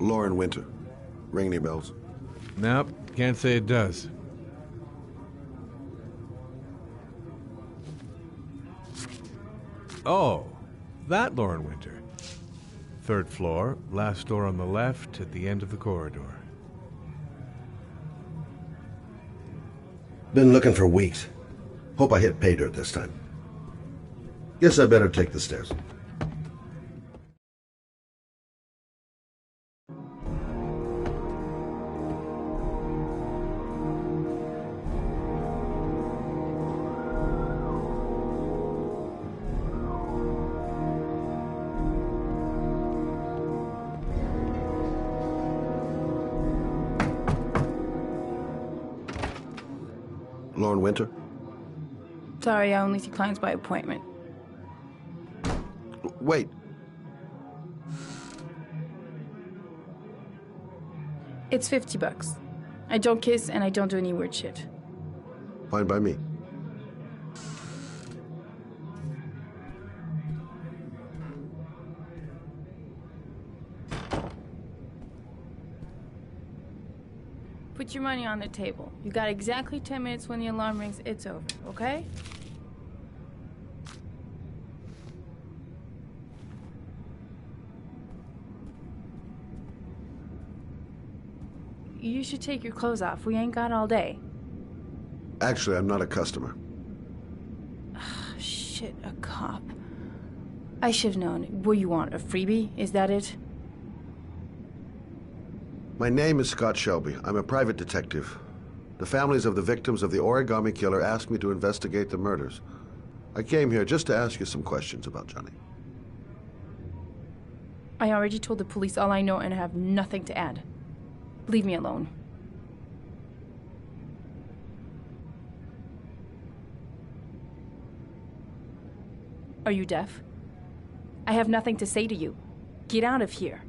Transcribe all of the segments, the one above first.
Lauren Winter. Ring any bells? Nope, can't say it does. Oh, that Lauren Winter. 3rd floor, last door on the left at the end of the corridor. Been looking for weeks. Hope I hit pay dirt this time. Guess I better take the stairs. Lauren Winter? Sorry, I only see clients by appointment. Wait. It's $50. I don't kiss and I don't do any weird shit. Fine by me. Put your money on the table. You got exactly 10 minutes. When the alarm rings, it's over, okay? You should take your clothes off. We ain't got all day. Actually, I'm not a customer. Shit, a cop. I should've known. What do you want, a freebie? Is that it? My name is Scott Shelby. I'm a private detective. The families of the victims of the origami killer asked me to investigate the murders. I came here just to ask you some questions about Johnny. I already told the police all I know and I have nothing to add. Leave me alone. Are you deaf? I have nothing to say to you. Get out of here.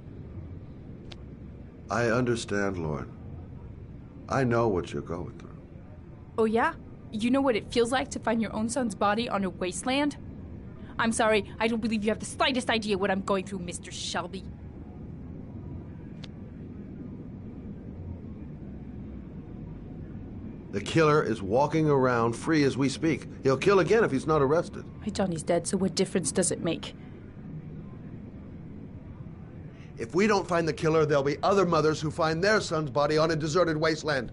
I understand, Lauren. I know what you're going through. Oh yeah? You know what it feels like to find your own son's body on a wasteland? I'm sorry, I don't believe you have the slightest idea what I'm going through, Mr. Shelby. The killer is walking around free as we speak. He'll kill again if he's not arrested. My Johnny's dead, so what difference does it make? If we don't find the killer, there'll be other mothers who find their son's body on a deserted wasteland.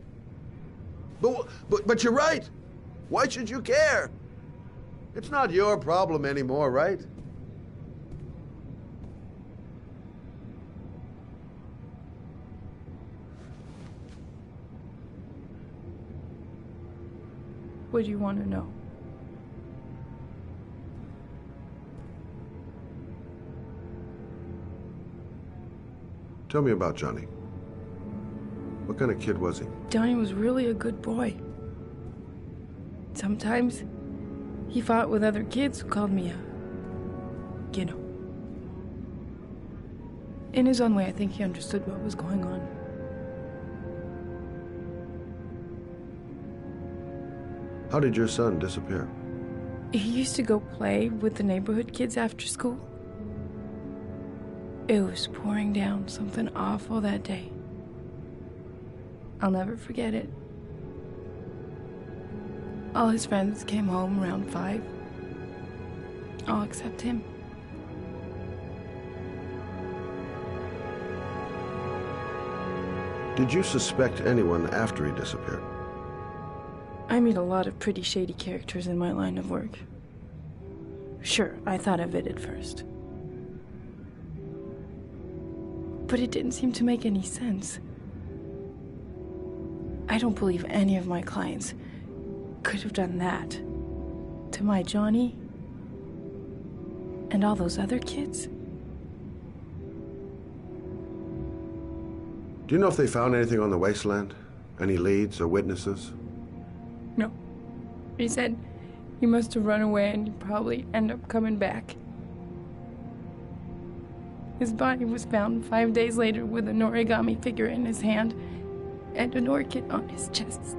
But you're right. Why should you care? It's not your problem anymore, right? What do you want to know? Tell me about Johnny. What kind of kid was he? Johnny was really a good boy. Sometimes he fought with other kids who called me you know. In his own way, I think he understood what was going on. How did your son disappear? He used to go play with the neighborhood kids after school. It was pouring down something awful that day. I'll never forget it. All his friends came home around 5. All except him. Did you suspect anyone after he disappeared? I meet a lot of pretty shady characters in my line of work. Sure, I thought of it at first. But it didn't seem to make any sense. I don't believe any of my clients could have done that to my Johnny and all those other kids. Do you know if they found anything on the wasteland? Any leads or witnesses? No. He said he must have run away and he'd probably end up coming back. His body was found 5 days later with an origami figure in his hand and an orchid on his chest.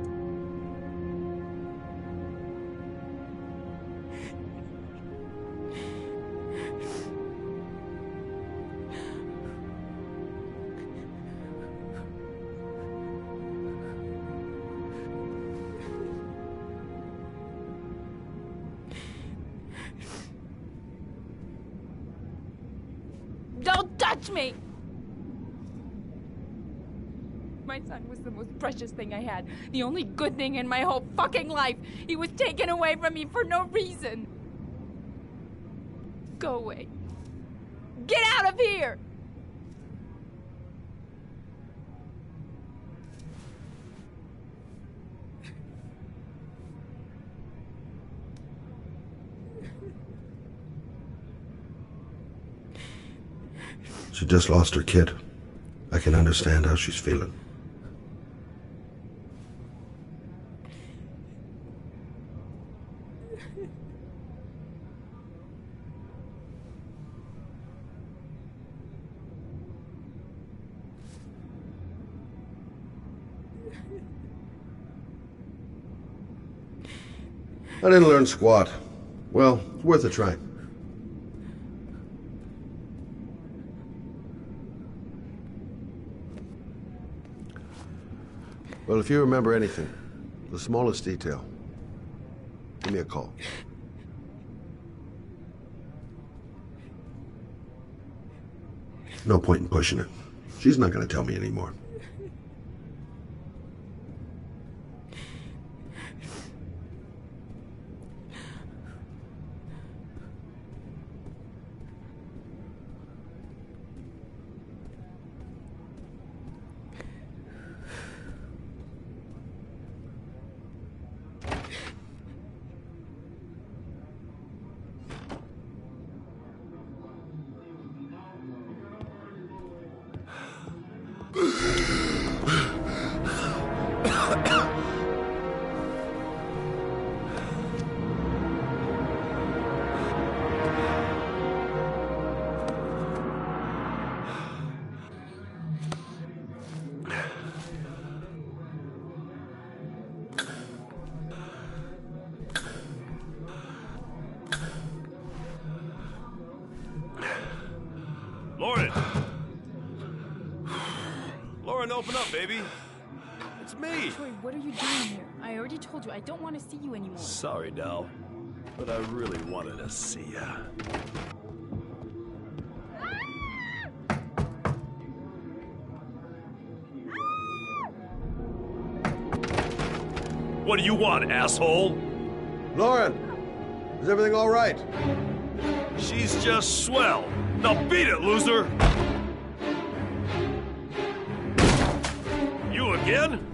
Don't touch me! My son was the most precious thing I had. The only good thing in my whole fucking life. He was taken away from me for no reason. Go away. Get out of here! She just lost her kid. I can understand how she's feeling. I didn't learn squat. Well, it's worth a try. Well, if you remember anything, the smallest detail, give me a call. No point in pushing it. She's not going to tell me anymore. Lauren! Lauren, open up, baby. It's me. Troy, what are you doing here? I already told you I don't want to see you anymore. Sorry, Dal, but I really wanted to see ya. What do you want, asshole? Lauren, is everything all right? She's just swell. Now beat it, loser! You again?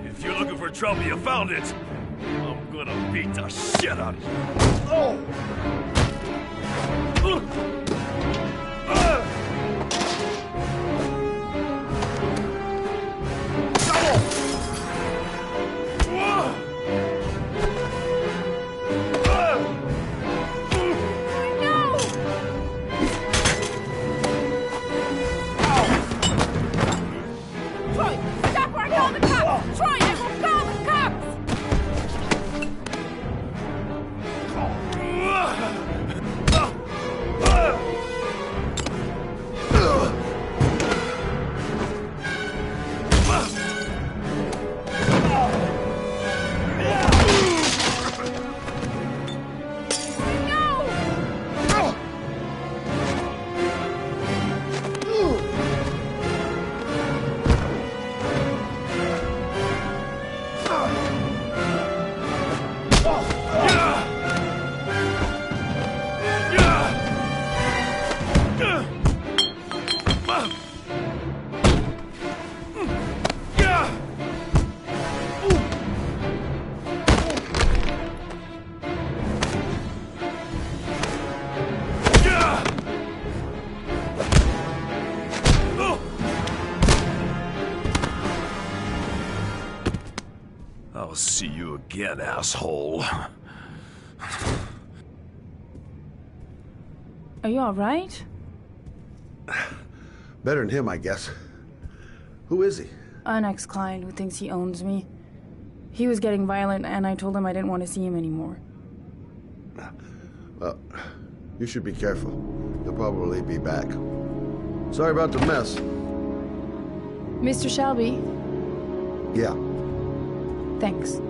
If you're looking for trouble, you found it. I'm gonna beat the shit out of you. Oh! I'll see you again, asshole. Are you alright? Better than him, I guess. Who is he? An ex-client who thinks he owns me. He was getting violent, and I told him I didn't want to see him anymore. Well, you should be careful. He'll probably be back. Sorry about the mess. Mr. Shelby, Yeah. thanks.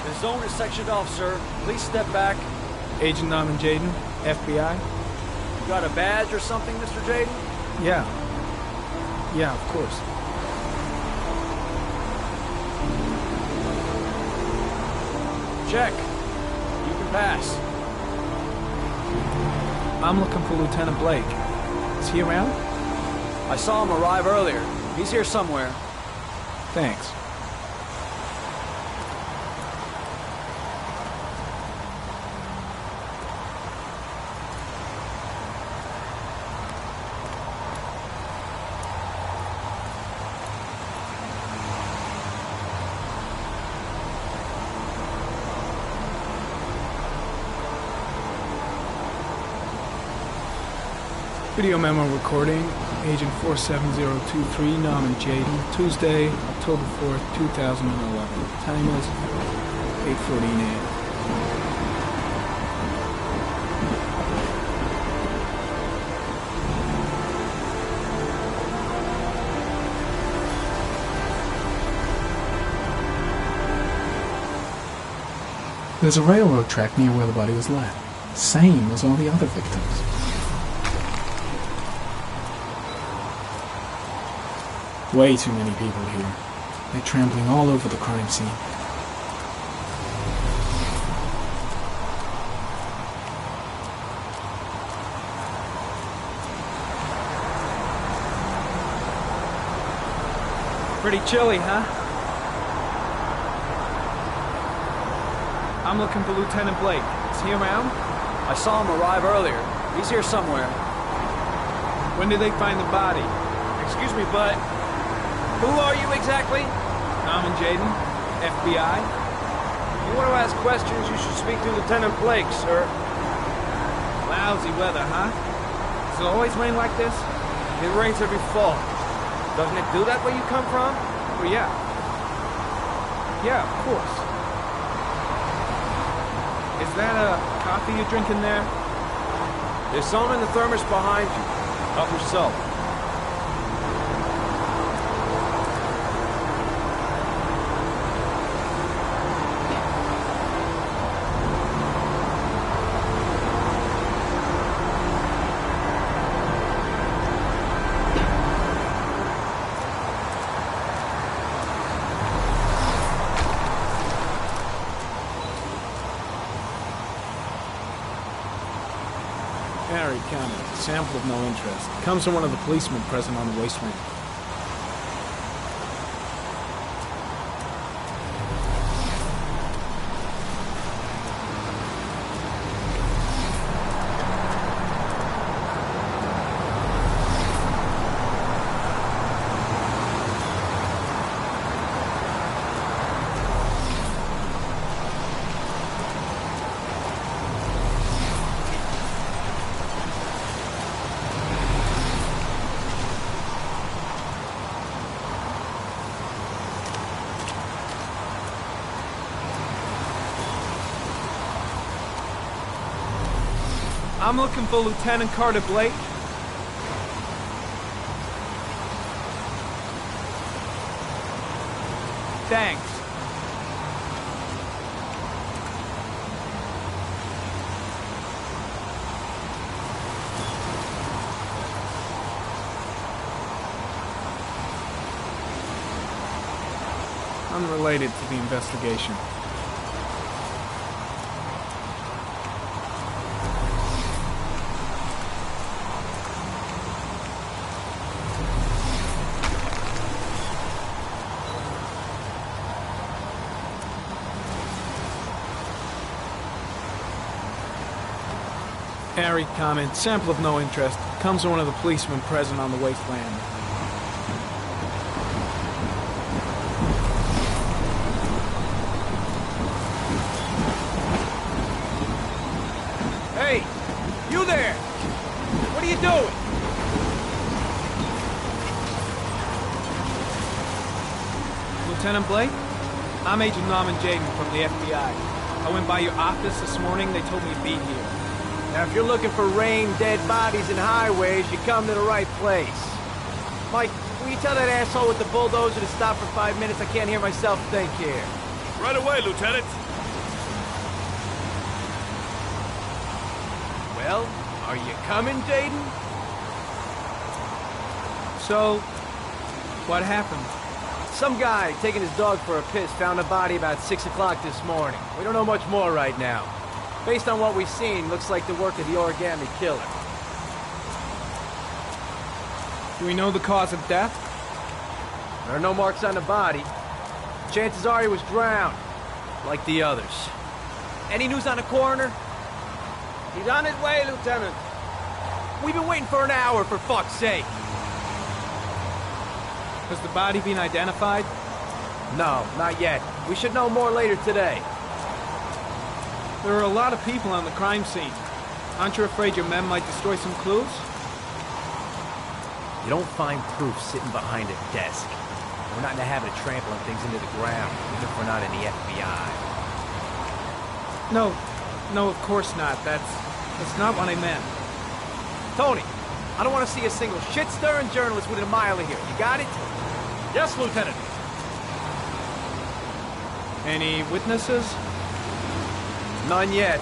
The zone is sectioned off, sir. Please step back. Agent Norman Jaden, FBI? You got a badge or something, Mr. Jaden? Yeah. Yeah, of course. Check. You can pass. I'm looking for Lieutenant Blake. Is he around? I saw him arrive earlier. He's here somewhere. Thanks. Video memo recording, Agent 47023, Norman Jaden, Tuesday, October 4th, 2011. Time is 8:14 a.m. There's a railroad track near where the body was left. Same as all the other victims. Way too many people here. They're trampling all over the crime scene. Pretty chilly, huh? I'm looking for Lieutenant Blake. Is he around? I saw him arrive earlier. He's here somewhere. When did they find the body? Excuse me, but who are you exactly? Norman Jaden, FBI. If you want to ask questions, you should speak to Lieutenant Blake, sir. Lousy weather, huh? Does it always rain like this? It rains every fall. Doesn't it do that where you come from? Well, yeah. Yeah, of course. Is that a coffee you're drinking there? There's some in the thermos behind you. Help yourself. Harry comment. Sample of no interest. Comes from one of the policemen present on the wasteland. I'm looking for Lieutenant Carter Blake. Thanks. Unrelated to the investigation. Harry comment. Sample of no interest. Comes from one of the policemen present on the wasteland. Hey, you there! What are you doing? Lieutenant Blake? I'm Agent Norman Jaden from the FBI. I went by your office this morning. They told me to be here. Now, if you're looking for rain, dead bodies, and highways, you come to the right place. Mike, will you tell that asshole with the bulldozer to stop for 5 minutes? I can't hear myself think here. Right away, Lieutenant. Well, are you coming, Jaden? So, what happened? Some guy taking his dog for a piss found a body about 6 o'clock this morning. We don't know much more right now. Based on what we've seen, looks like the work of the origami killer. Do we know the cause of death? There are no marks on the body. Chances are he was drowned, like the others. Any news on the coroner? He's on his way, Lieutenant. We've been waiting for an hour, for fuck's sake. Has the body been identified? No, not yet. We should know more later today. There are a lot of people on the crime scene. Aren't you afraid your men might destroy some clues? You don't find proof sitting behind a desk. We're not in the habit of trampling things into the ground, even if we're not in the FBI. No, of course not. That's not what I meant. Tony, I don't want to see a single shit-stirring journalist within a mile of here. You got it? Yes, Lieutenant. Any witnesses? None yet.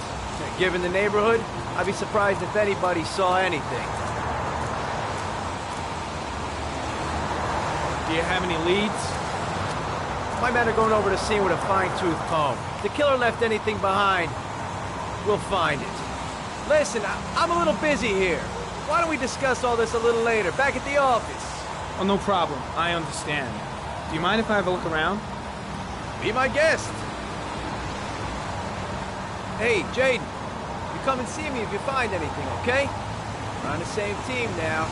Given the neighborhood, I'd be surprised if anybody saw anything. Do you have any leads? My men are going over the scene with a fine-tooth comb. If the killer left anything behind, we'll find it. Listen, I'm a little busy here. Why don't we discuss all this a little later, back at the office? Oh, no problem. I understand. Do you mind if I have a look around? Be my guest. Hey, Jaden, you come and see me if you find anything, okay? We're on the same team now.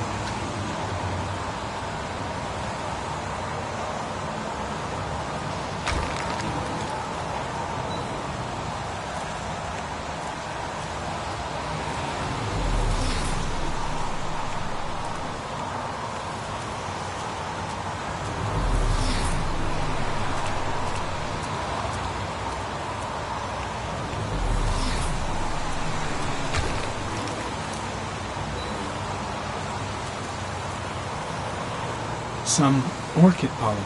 Some orchid pollen.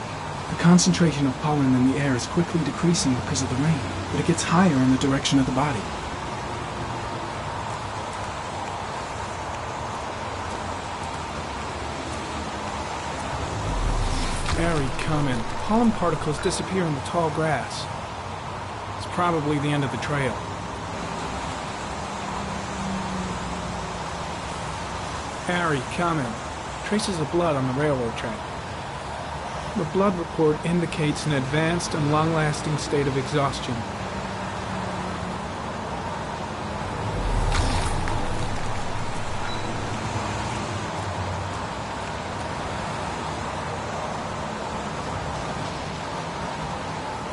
The concentration of pollen in the air is quickly decreasing because of the rain, but it gets higher in the direction of the body. Very common. Pollen particles disappear in the tall grass. It's probably the end of the trail. Harry, comment. Traces of blood on the railroad track. The blood report indicates an advanced and long-lasting state of exhaustion.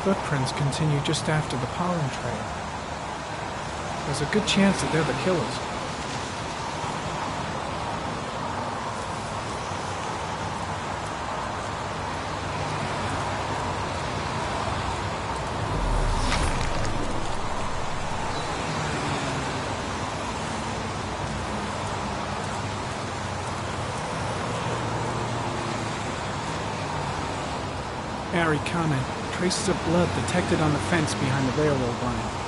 Footprints continue just after the pollen trail. There's a good chance that they're the killers. Harry, comment. Traces of blood detected on the fence behind the railroad line.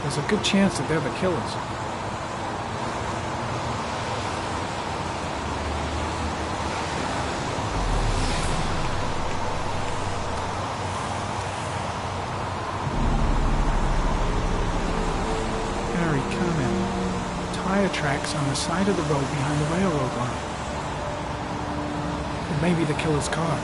There's a good chance that they're the killers. Harry, comment. Tire tracks on the side of the road behind the railroad line. It may be the killer's car.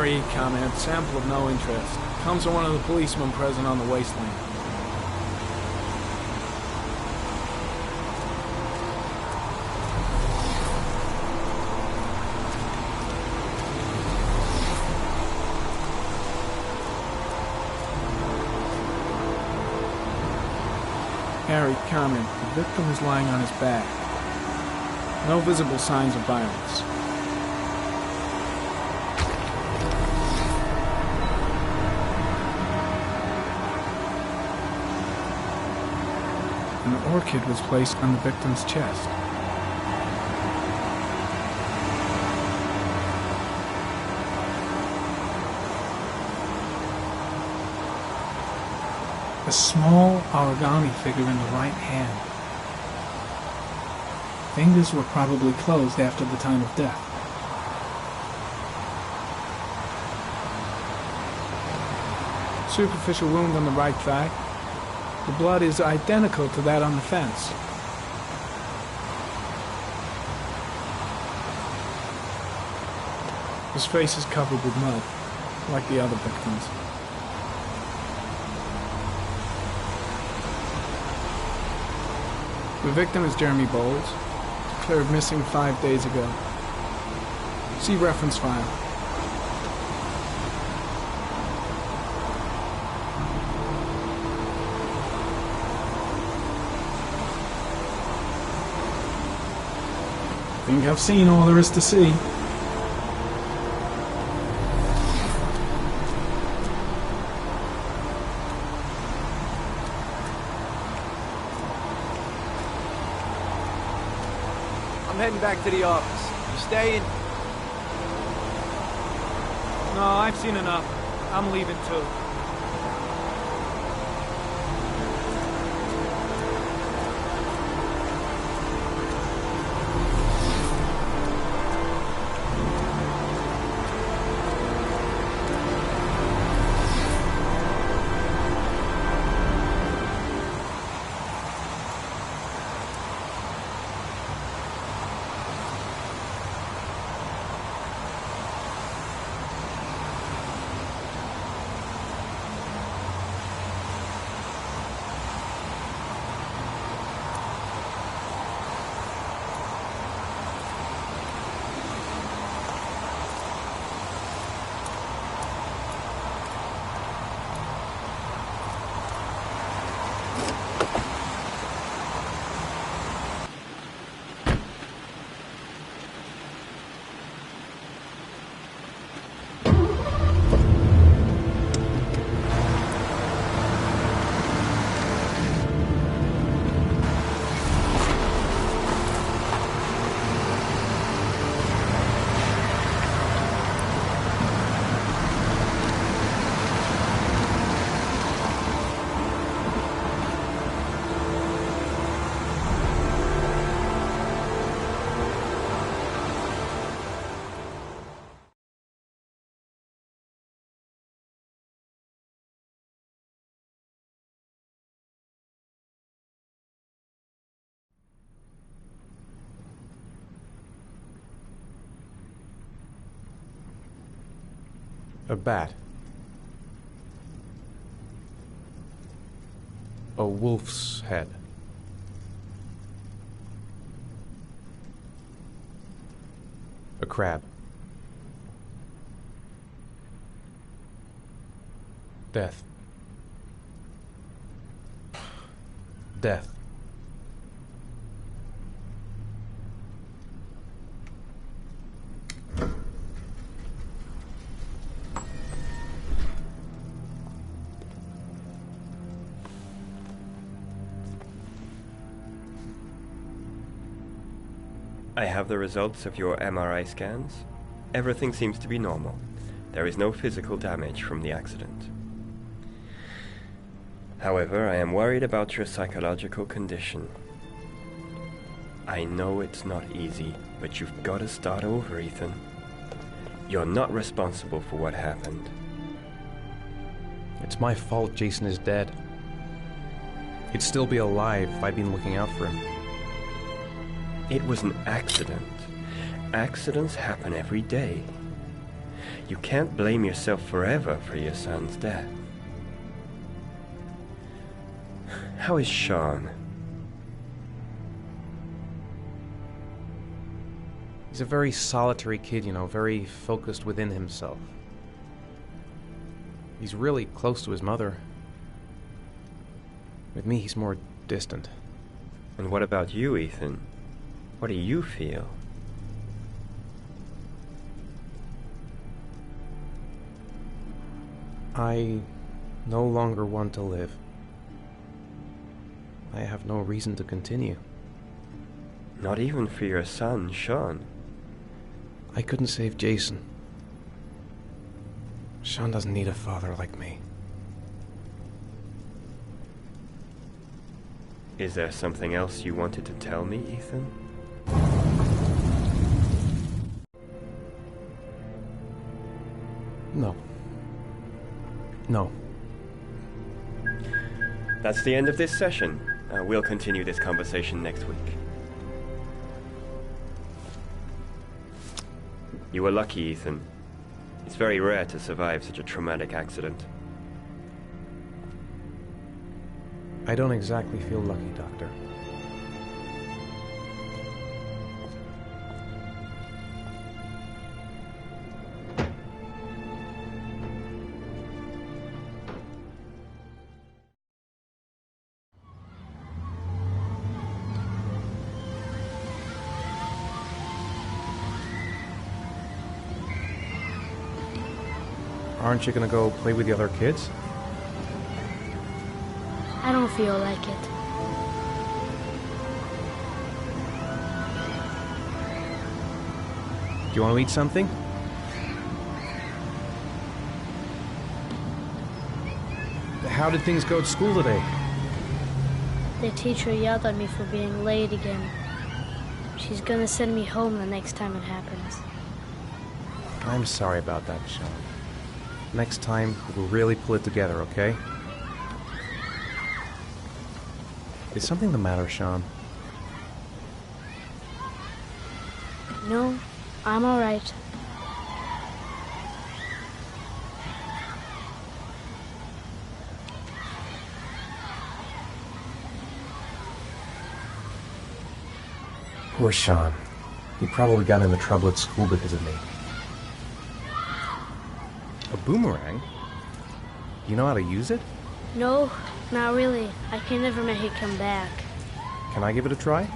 Harry, comment, sample of no interest. Comes from one of the policemen present on the wasteland. Harry, comment, the victim is lying on his back. No visible signs of violence. An orchid was placed on the victim's chest. A small origami figure in the right hand. Fingers were probably closed after the time of death. Superficial wound on the right thigh. The blood is identical to that on the fence. His face is covered with mud, like the other victims. The victim is Jeremy Bowles, declared missing 5 days ago. See reference file. Think I've seen all there is to see. I'm heading back to the office. You staying? No, I've seen enough. I'm leaving too. A bat. A wolf's head. A crab. Death. Death. I have the results of your MRI scans. Everything seems to be normal. There is no physical damage from the accident. However, I am worried about your psychological condition. I know it's not easy, but you've got to start over, Ethan. You're not responsible for what happened. It's my fault Jason is dead. He'd still be alive if I'd been looking out for him. It was an accident. Accidents happen every day. You can't blame yourself forever for your son's death. How is Sean? He's a very solitary kid, you know, very focused within himself. He's really close to his mother. With me, he's more distant. And what about you, Ethan? What do you feel? I no longer want to live. I have no reason to continue. Not even for your son, Sean. I couldn't save Jason. Sean doesn't need a father like me. Is there something else you wanted to tell me, Ethan? No. No. That's the end of this session. We'll continue this conversation next week. You were lucky, Ethan. It's very rare to survive such a traumatic accident. I don't exactly feel lucky, Doctor. Aren't you gonna go play with the other kids? I don't feel like it. Do you want to eat something? How did things go at school today? The teacher yelled at me for being late again. She's gonna send me home the next time it happens. I'm sorry about that, Sean. Next time, we'll really pull it together, okay? Is something the matter, Sean? No, I'm all right. Poor Sean. He probably got into trouble at school because of me. A boomerang? You know how to use it? No, not really. I can never make it come back. Can I give it a try?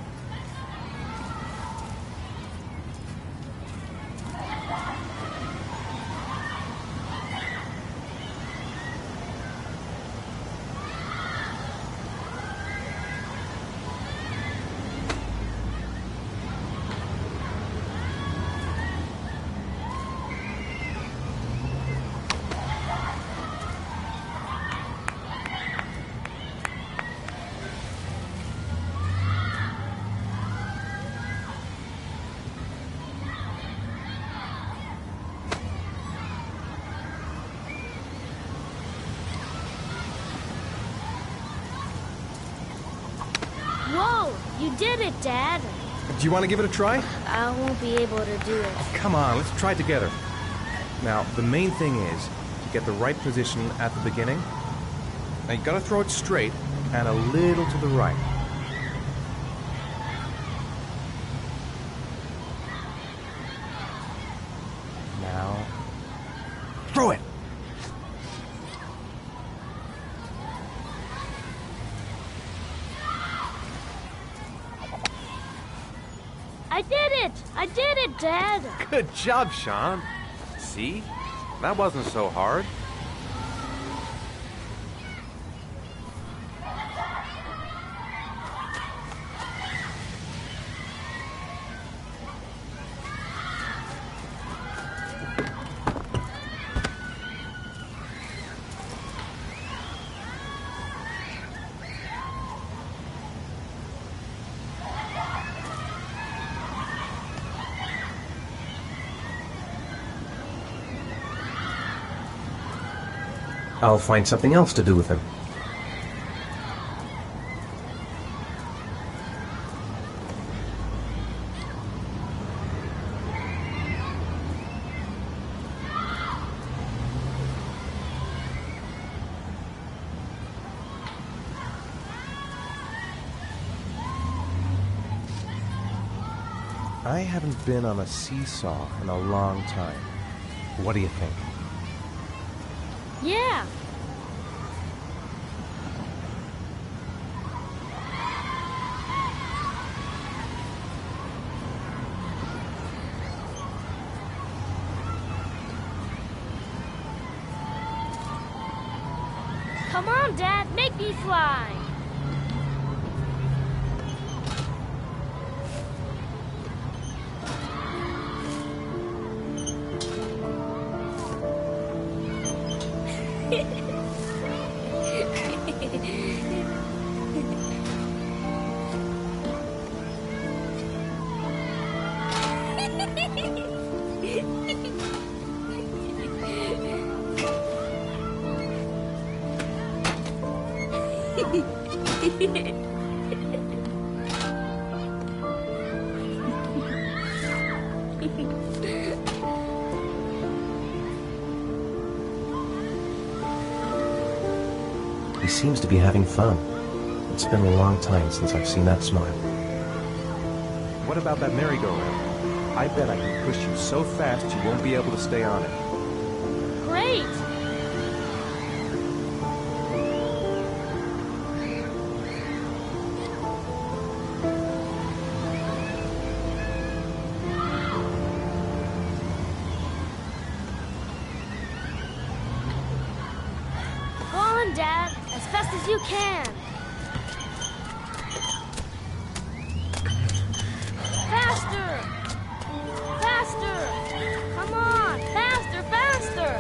Whoa! You did it, Dad! Do you want to give it a try? I won't be able to do it. Oh, come on, let's try it together. Now, the main thing is to get the right position at the beginning. Now, you gotta throw it straight and a little to the right. Now, throw it! I did it! I did it, Dad! Good job, Sean. See? That wasn't so hard. I'll find something else to do with him. I haven't been on a seesaw in a long time. What do you think? Yeah. Come on, Dad, make me fly. He seems to be having fun. It's been a long time since I've seen that smile. What about that merry-go-round? I bet I can push you so fast you won't be able to stay on it. Great. Go on, Dad, as fast as you can. Faster! Faster! Come on! Faster, faster!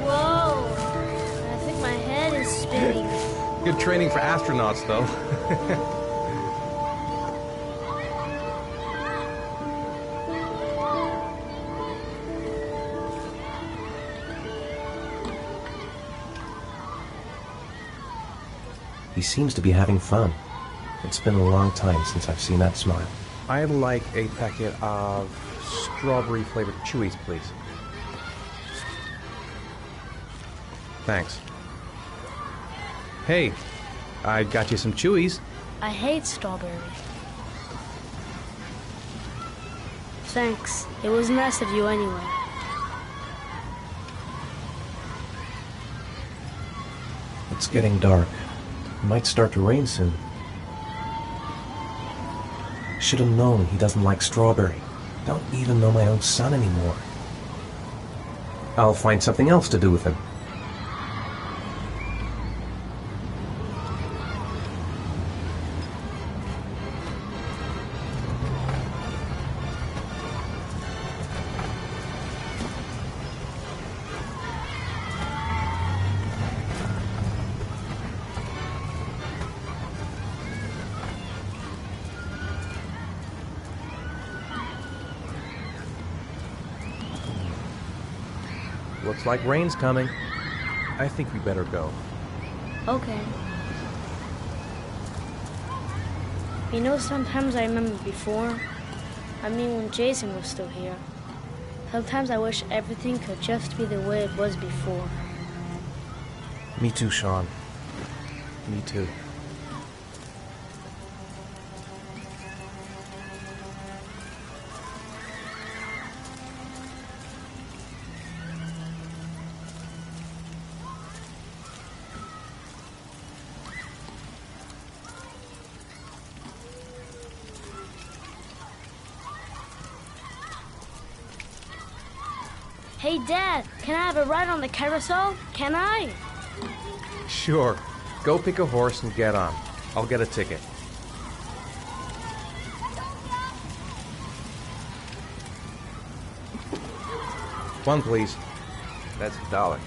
Whoa! I think my head is spinning. Good training for astronauts, though. He seems to be having fun. It's been a long time since I've seen that smile. I'd like a packet of strawberry-flavored Chewies, please. Thanks. Hey, I got you some Chewies. I hate strawberries. Thanks. It was nice of you anyway. It's getting dark. It might start to rain soon. Should have known he doesn't like strawberry. Don't even know my own son anymore. I'll find something else to do with him. Looks like rain's coming. I think we better go. Okay. You know, sometimes I remember before. I mean, when Jason was still here. Sometimes I wish everything could just be the way it was before. Me too, Sean. Me too. Hey, Dad, can I have a ride on the carousel? Can I? Sure. Go pick a horse and get on. I'll get a ticket. One, please. That's $1.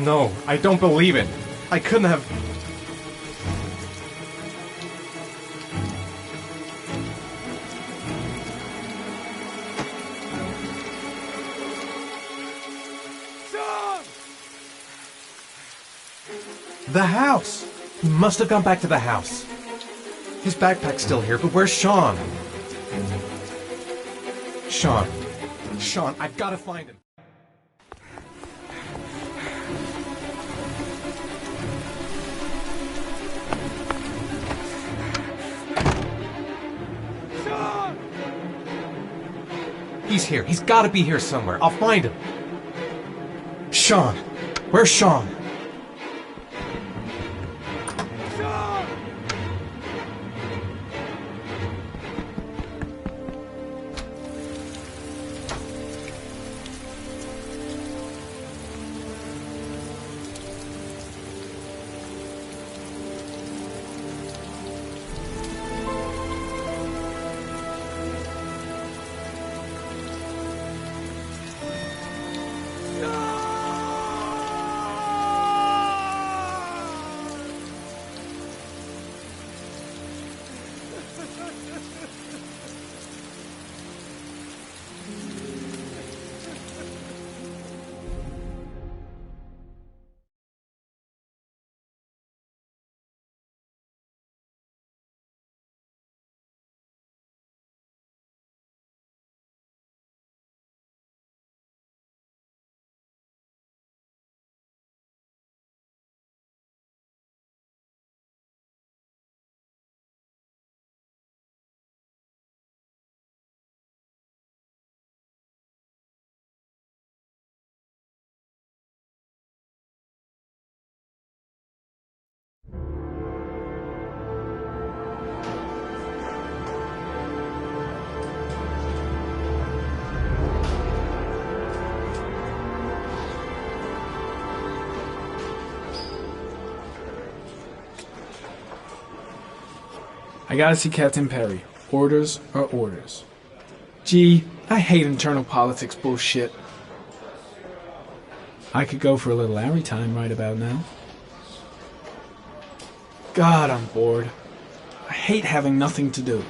No, I don't believe it. I couldn't have... The house! He must have gone back to the house. His backpack's still here, but where's Sean? Sean, I've got to find him. Sean! He's here. He's got to be here somewhere. I'll find him. Sean, where's Sean? I gotta see Captain Perry. Orders are orders. Gee, I hate internal politics bullshit. I could go for a little Larry time right about now. God, I'm bored. I hate having nothing to do.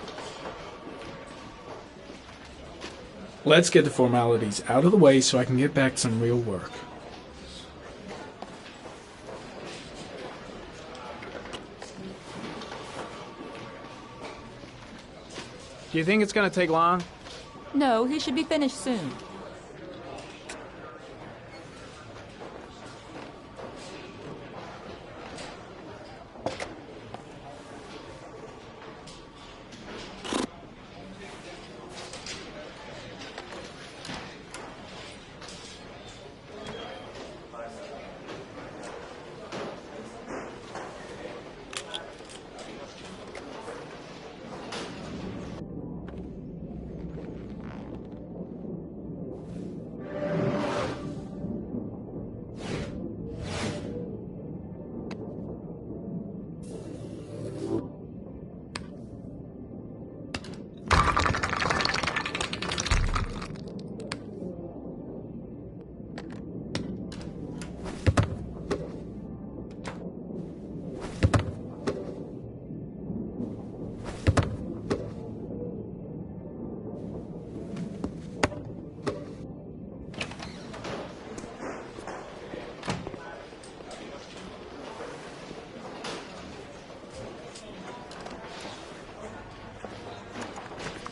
Let's get the formalities out of the way so I can get back to some real work. Do you think it's gonna take long? No, he should be finished soon.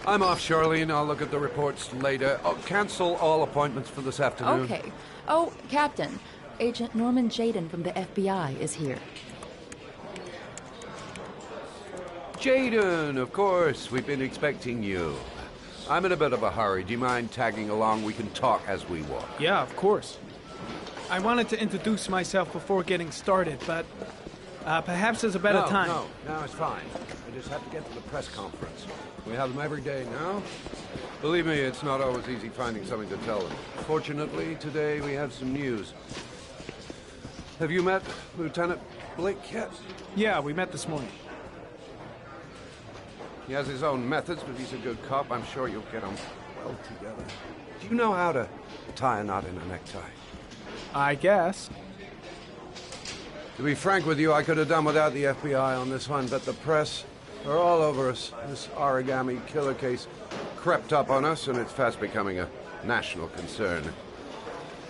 I'm off, Charlene. I'll look at the reports later. Oh, cancel all appointments for this afternoon. Okay. Oh, Captain, Agent Norman Jaden from the FBI is here. Jaden, of course. We've been expecting you. I'm in a bit of a hurry. Do you mind tagging along? We can talk as we walk. Yeah, of course. I wanted to introduce myself before getting started, but perhaps there's a better time. No, it's fine. I just have to get to the press conference. We have them every day now. Believe me, it's not always easy finding something to tell them. Fortunately, today we have some news. Have you met Lieutenant Blake yet? Yeah, we met this morning. He has his own methods, but he's a good cop. I'm sure you'll get on well together. Do you know how to tie a knot in a necktie? I guess. To be frank with you, I could have done without the FBI on this one, but the press are all over us. This origami killer case crept up on us, and it's fast becoming a national concern.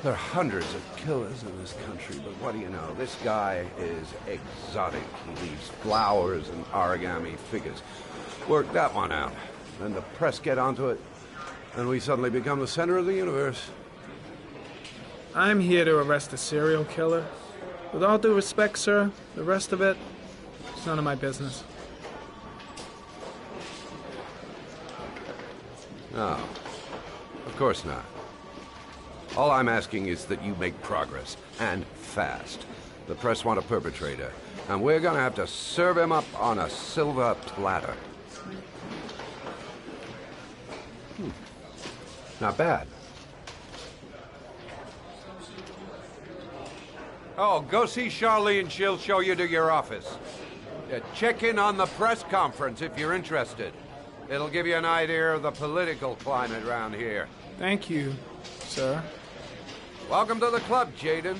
There are hundreds of killers in this country, but what do you know? This guy is exotic. He leaves flowers and origami figures. Work that one out. Then the press get onto it, and we suddenly become the center of the universe. I'm here to arrest a serial killer. With all due respect, sir, the rest of it, it's none of my business. No, of course not. All I'm asking is that you make progress, and fast. The press want a perpetrator, and we're gonna have to serve him up on a silver platter. Not bad. Oh, go see Charlene. She'll show you to your office. Check in on the press conference if you're interested. It'll give you an idea of the political climate around here. Thank you, sir. Welcome to the club, Jaden.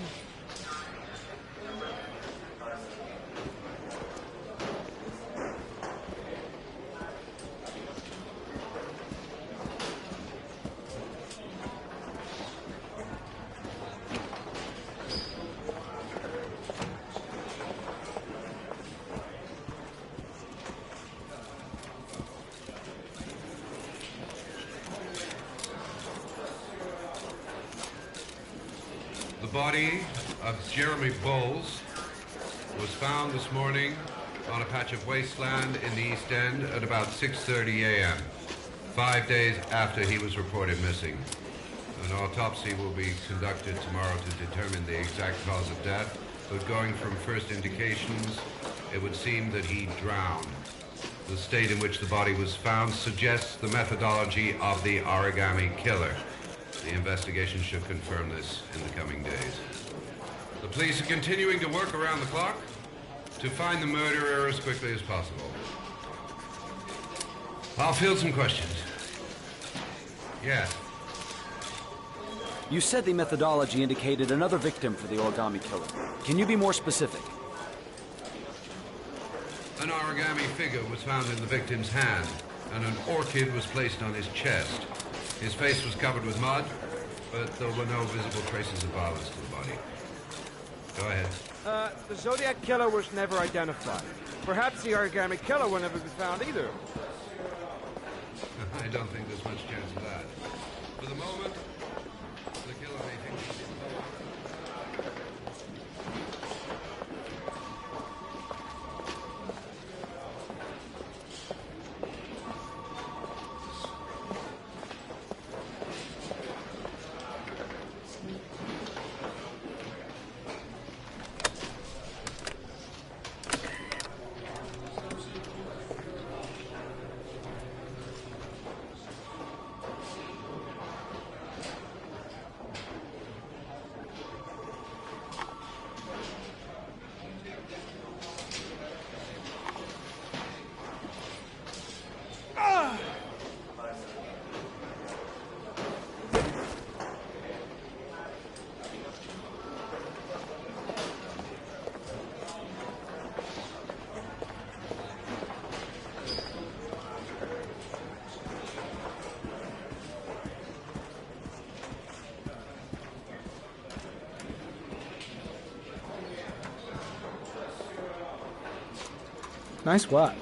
The body of Jeremy Bowles was found this morning on a patch of wasteland in the East End at about 6:30 a.m., 5 days after he was reported missing. An autopsy will be conducted tomorrow to determine the exact cause of death, but going from first indications, it would seem that he drowned. The state in which the body was found suggests the methodology of the origami killer. The investigation should confirm this in the coming days. The police are continuing to work around the clock to find the murderer as quickly as possible. I'll field some questions. Yes. You said the methodology indicated another victim for the origami killer. Can you be more specific? An origami figure was found in the victim's hand, and an orchid was placed on his chest. His face was covered with mud, but there were no visible traces of violence to the body. Go ahead. The Zodiac killer was never identified. Perhaps the origami killer will never be found either. I don't think there's much chance of that. For the moment, the killer may think he's in. Nice watch.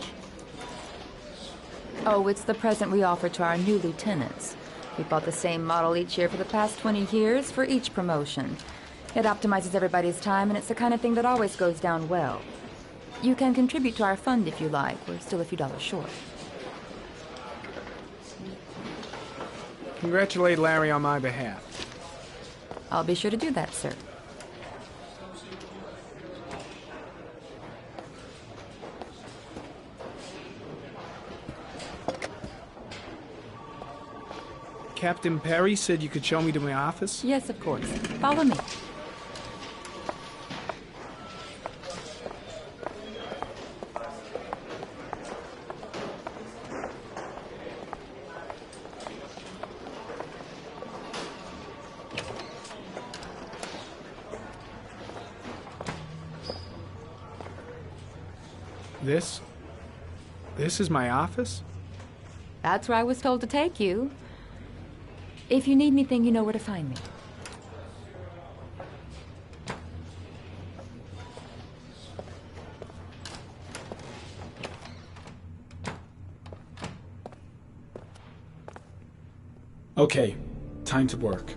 Oh, it's the present we offer to our new lieutenants. We bought the same model each year for the past 20 years for each promotion. It optimizes everybody's time, and it's the kind of thing that always goes down well. You can contribute to our fund if you like. We're still a few dollars short. Congratulate Larry on my behalf. I'll be sure to do that, sir. Captain Perry said you could show me to my office? Yes, of course. Follow me. This is my office? That's where I was told to take you. If you need anything, you know where to find me. Okay, time to work.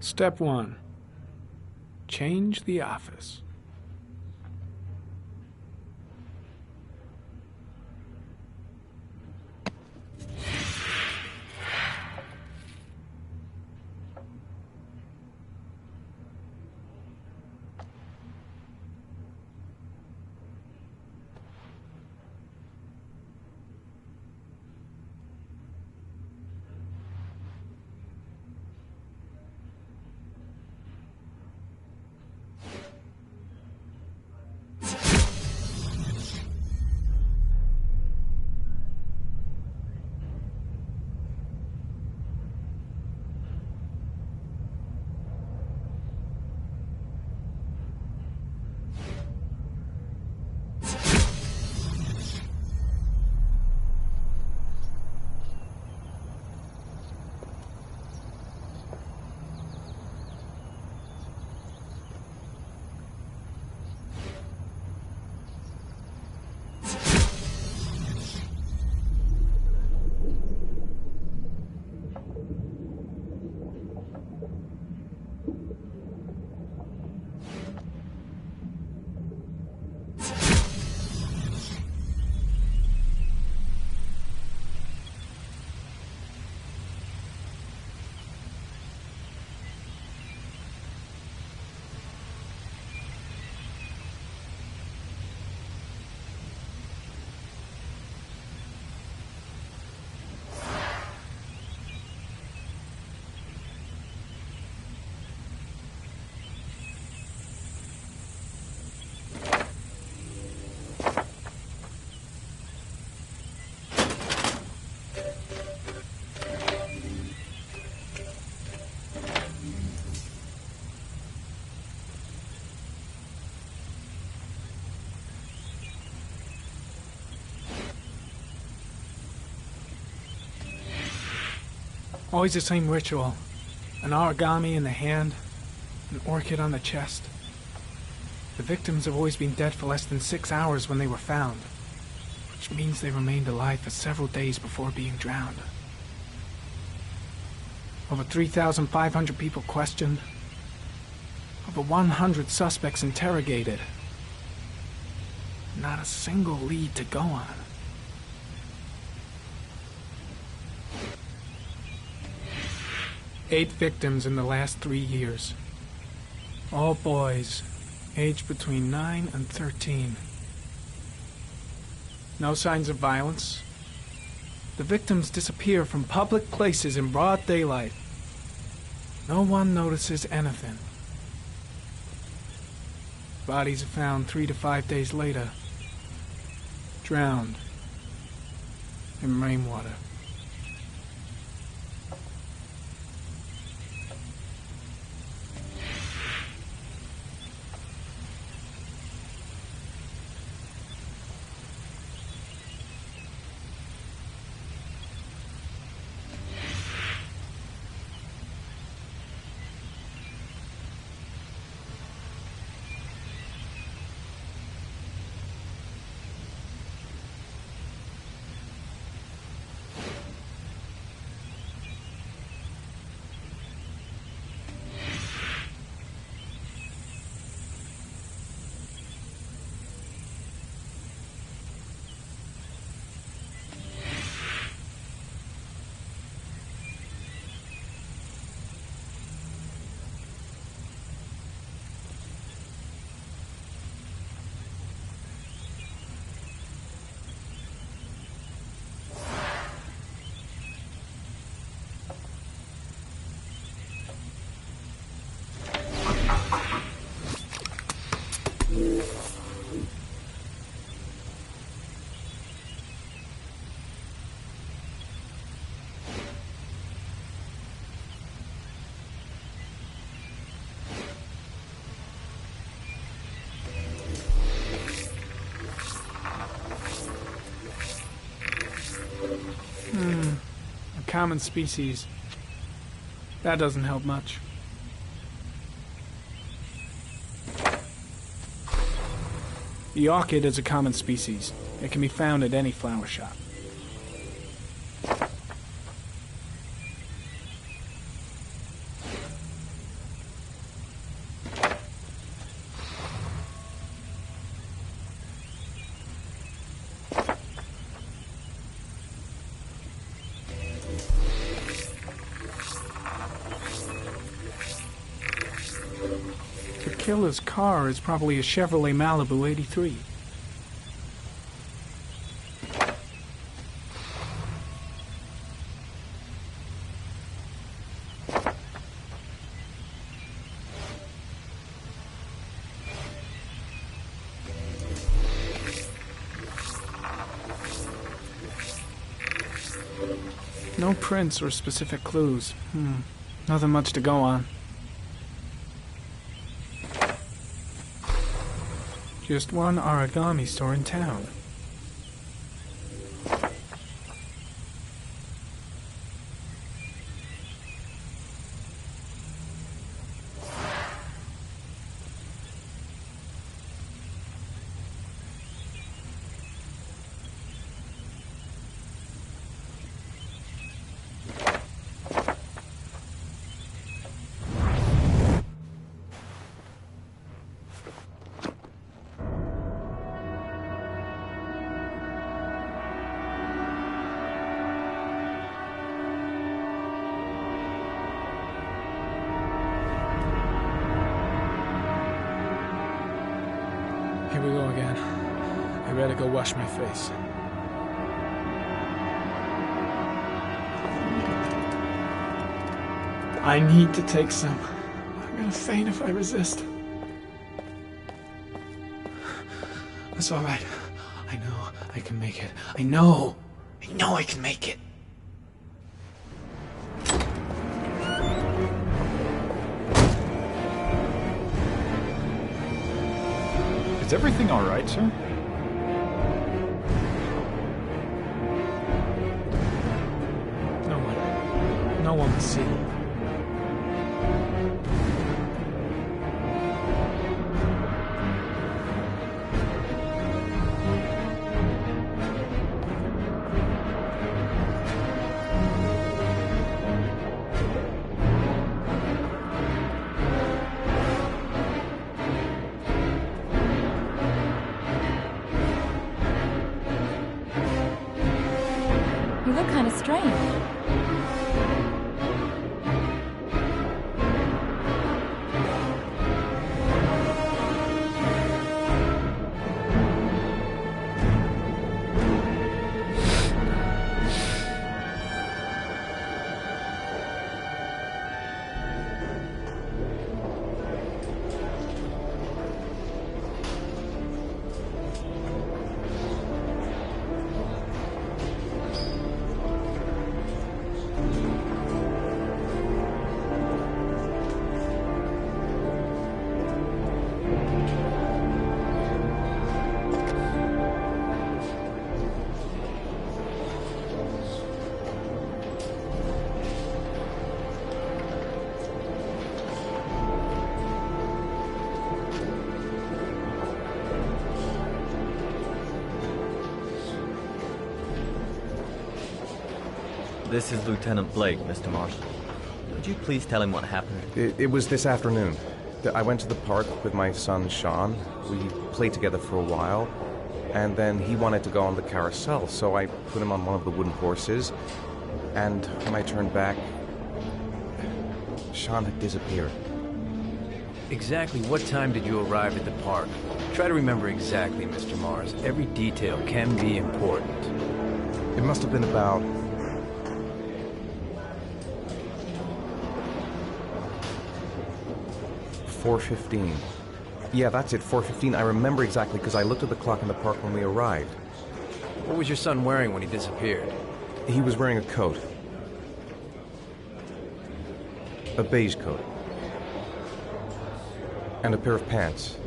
Step 1. Change the office. Always the same ritual. An origami in the hand, an orchid on the chest. The victims have always been dead for less than 6 hours when they were found, which means they remained alive for several days before being drowned. Over 3,500 people questioned. Over 100 suspects interrogated. Not a single lead to go on. Eight victims in the last 3 years. All boys, aged between 9 and 13. No signs of violence. The victims disappear from public places in broad daylight. No one notices anything. Bodies are found 3 to 5 days later, drowned in rainwater. common species. That doesn't help much. The orchid is a common species. It can be found at any flower shop. The killer's car is probably a Chevrolet Malibu 83. No prints or specific clues. Nothing much to go on. Just one origami store in town. Here we go again. I better go wash my face. I need to take some. I'm gonna faint if I resist. That's all right. I know I can make it. I know I can make it. Is everything all right, sir? No one will see. You look kind of strange. This is Lieutenant Blake, Mr. Mars. Would you please tell him what happened? It was this afternoon. I went to the park with my son, Sean. We played together for a while, and then he wanted to go on the carousel, so I put him on one of the wooden horses, and when I turned back, Sean had disappeared. Exactly what time did you arrive at the park? Try to remember exactly, Mr. Mars. Every detail can be important. It must have been about 4:15. Yeah, that's it, 4:15. I remember exactly because I looked at the clock in the park when we arrived. What was your son wearing when he disappeared? He was wearing a coat. A beige coat. And a pair of pants.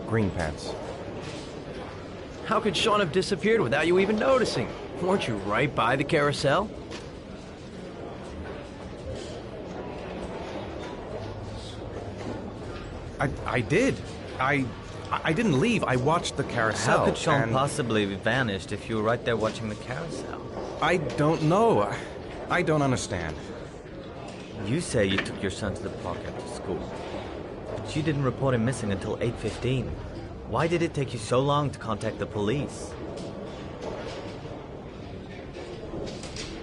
Green pants. How could Sean have disappeared without you even noticing? Weren't you right by the carousel? I did. I didn't leave. I watched the carousel. How could Sean and possibly have vanished if you were right there watching the carousel? I don't know. I don't understand. You say you took your son to the park after school, but you didn't report him missing until 8:15. Why did it take you so long to contact the police?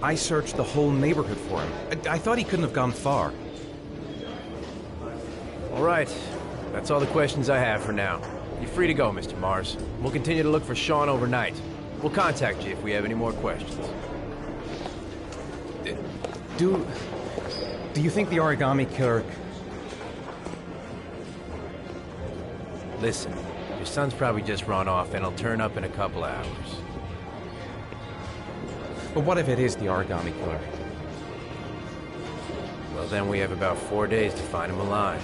I searched the whole neighborhood for him. I thought he couldn't have gone far. All right. That's all the questions I have for now. You're free to go, Mr. Mars. We'll continue to look for Sean overnight. We'll contact you if we have any more questions. Do you think the origami killer... Listen, your son's probably just run off and he'll turn up in a couple hours. But what if it is the origami killer? Well, then we have about 4 days to find him alive.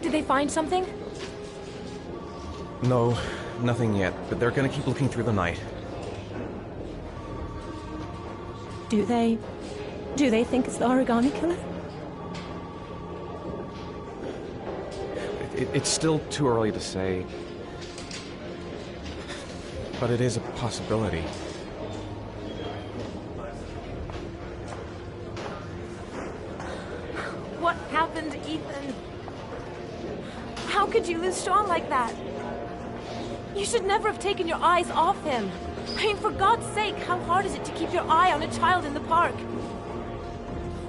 Did they find something? No, nothing yet, but they're gonna keep looking through the night. Do they think it's the origami killer? It's still too early to say, but it is a possibility. What happened, Ethan? How could you lose Sean like that? You should never have taken your eyes off him. I mean, for God's sake, how hard is it to keep your eye on a child in the park?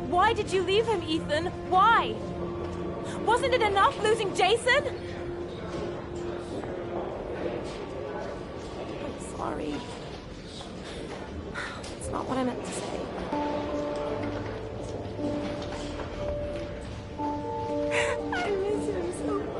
Why did you leave him, Ethan? Why? Wasn't it enough losing Jason? I'm sorry. It's not what I meant to say. I miss him so much.